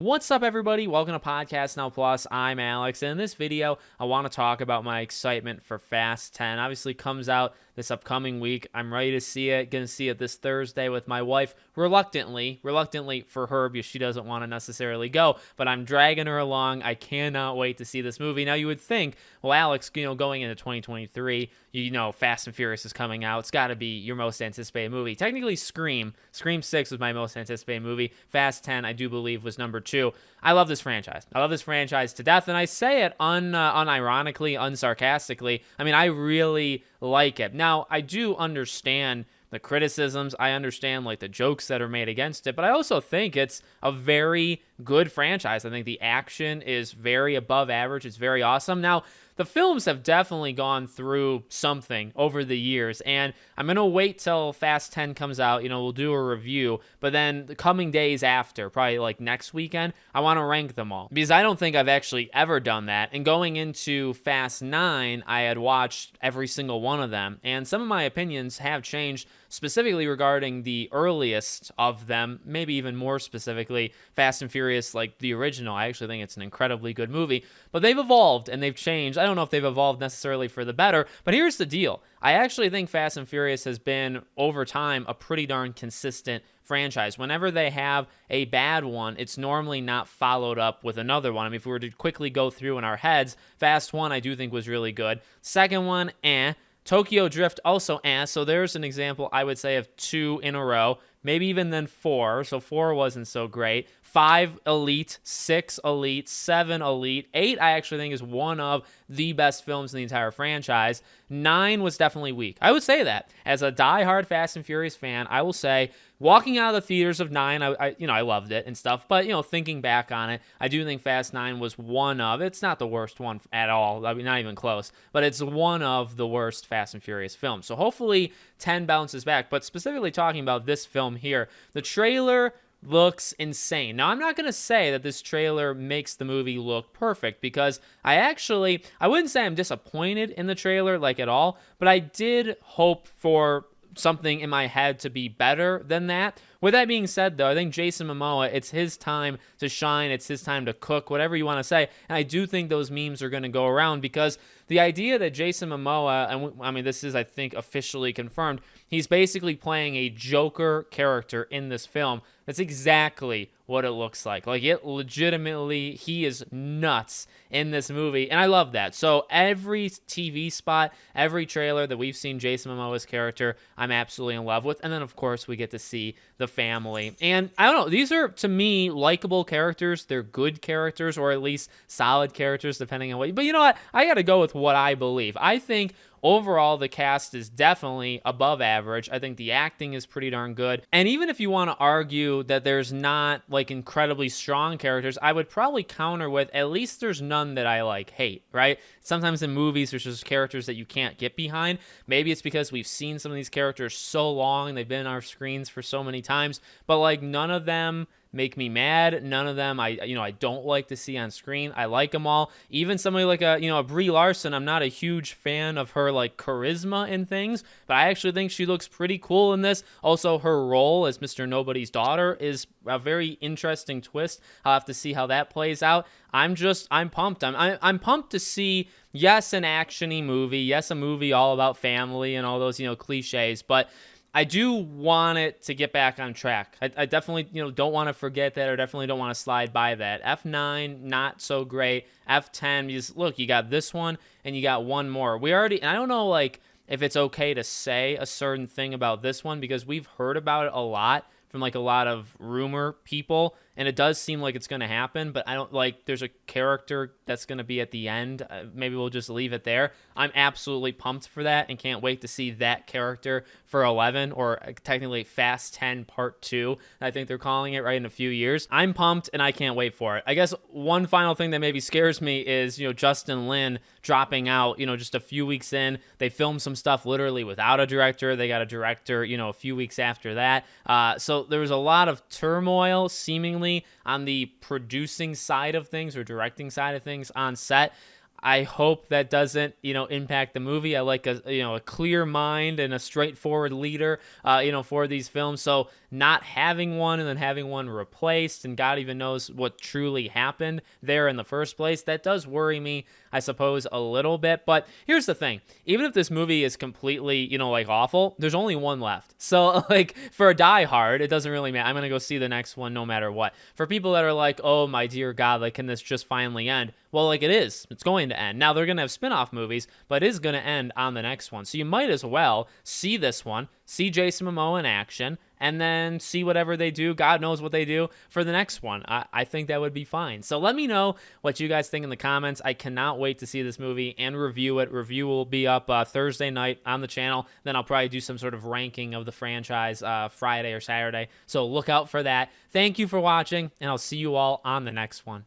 What's up, everybody? Welcome to Podcast Now Plus. I'm Alex, and in this video, I want to talk about my excitement for Fast 10. Obviously, comes out this upcoming week. I'm ready to see it. Going to see it this Thursday with my wife. Reluctantly for her because she doesn't want to necessarily go, but I'm dragging her along. I cannot wait to see this movie. Now, you would think, well, Alex, going into 2023, Fast and Furious is coming out. It's got to be your most anticipated movie. Technically, Scream 6 was my most anticipated movie. Fast 10, I do believe, was number 2. I love this franchise. I love this franchise to death, and I say it unironically, unsarcastically. I mean, I really like it. Now, I do understand the criticisms. I understand the jokes that are made against it, but I also think it's a very good franchise. I think the action is very above average. It's very awesome. Now, the films have definitely gone through something over the years, and I'm going to wait till Fast 10 comes out. We'll do a review, but then the coming days after, probably next weekend, I want to rank them all because I don't think I've actually ever done that. And going into Fast 9, I had watched every single one of them, and some of my opinions have changed, specifically regarding the earliest of them, maybe even more specifically Fast and Furious, the original. I actually think it's an incredibly good movie, but they've evolved and they've changed. I don't know if they've evolved necessarily for the better, but here's the deal. I actually think Fast and Furious has been, over time, a pretty darn consistent franchise. Whenever they have a bad one, it's normally not followed up with another one. I mean, if we were to quickly go through in our heads, Fast 1 I do think was really good. Second one, Tokyo Drift, also so there's an example, I would say, of 2 in a row, maybe even then 4, so 4 wasn't so great. 5, elite. 6, elite. 7, elite. 8, I actually think, is one of the best films in the entire franchise. 9 was definitely weak. I would say that. As a diehard Fast and Furious fan, I will say, walking out of the theaters of 9, I loved it and stuff, but, thinking back on it, I do think Fast 9 was one of, it's not the worst one at all, I mean, not even close, but it's one of the worst Fast and Furious films. So hopefully 10 bounces back, but specifically talking about this film here, the trailer looks insane. Now, I'm not going to say that this trailer makes the movie look perfect, because I wouldn't say I'm disappointed in the trailer at all, but I did hope for something in my head to be better than that. With that being said, though, I think Jason Momoa, it's his time to shine. It's his time to cook, whatever you want to say. And I do think those memes are going to go around, because the idea that Jason Momoa, and I mean, this is, I think, officially confirmed, he's basically playing a Joker character in this film. That's exactly what it looks like. It legitimately, he is nuts in this movie, and I love that. So every TV spot, every trailer that we've seen Jason Momoa's character, I'm absolutely in love with. And then, of course, we get to see the family. And I don't know, these are, to me, likable characters. They're good characters, or at least solid characters, depending on what. But you know what? I got to go with what I believe. I think overall, the cast is definitely above average. I think the acting is pretty darn good. And even if you want to argue that there's not incredibly strong characters, I would probably counter with, at least there's none that I hate, right? Sometimes in movies, there's just characters that you can't get behind. Maybe it's because we've seen some of these characters so long, they've been on our screens for so many times, but none of them make me mad. None of them I don't like to see on screen. I like them all. Even somebody like a Brie Larson, I'm not a huge fan of her charisma and things, but I actually think she looks pretty cool in this. Also, her role as Mr. Nobody's daughter is a very interesting twist. I'll have to see how that plays out. I'm pumped. I'm pumped to see, yes, an action-y movie, yes, a movie all about family and all those cliches, but I do want it to get back on track. I definitely, don't want to forget that, or definitely don't want to slide by that. F9, not so great. F10, because look, you got this one and you got one more. And I don't know, if it's okay to say a certain thing about this one, because we've heard about it a lot from a lot of rumor people, and it does seem like it's going to happen, but I don't there's a character that's going to be at the end. Maybe we'll just leave it there. I'm absolutely pumped for that and can't wait to see that character for 11, or technically Fast 10 Part 2. I think they're calling it, right, in a few years. I'm pumped and I can't wait for it. I guess one final thing that maybe scares me is, Justin Lin dropping out, just a few weeks in. They filmed some stuff literally without a director. They got a director, a few weeks after that. So there was a lot of turmoil, seemingly, on the producing side of things, or directing side of things on set. I hope that doesn't, impact the movie. I like a clear mind and a straightforward leader, for these films. So not having one and then having one replaced, and God even knows what truly happened there in the first place, that does worry me, I suppose, a little bit. But here's the thing: even if this movie is completely, awful, there's only one left. So like for a Die Hard, it doesn't really matter. I'm gonna go see the next one no matter what. For people that are like, oh my dear God, like can this just finally end? Well, like it is. It's going to end. Now they're going to have spin-off movies, but it is going to end on the next one. So you might as well see this one, see Jason Momoa in action, and then see whatever they do. God knows what they do for the next one. I think that would be fine. So let me know what you guys think in the comments. I cannot wait to see this movie and review it. Review will be up Thursday night on the channel. Then I'll probably do some sort of ranking of the franchise Friday or Saturday. So look out for that. Thank you for watching, and I'll see you all on the next one.